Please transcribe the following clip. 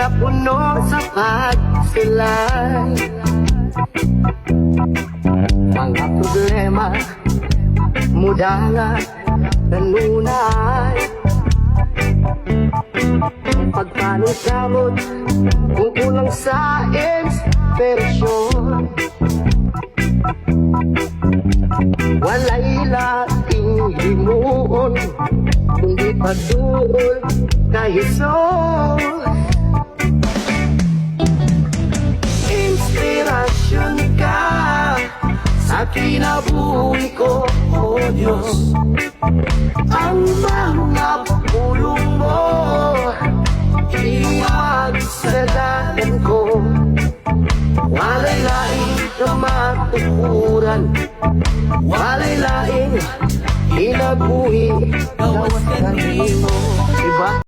na puno sa pagsilay. Mga problema mudala kanunay, pagpanot-gamot kung kulang sa inspirasyon. Walay laking himuon kundi patuol kahiso. Inspirasyon ka sa kinabuhi ko, O Diyos. Ang mga pulong mo iwagsadalan ko. Walay laing na matukuran, walay laing inabuhi gawas kanino. Diba?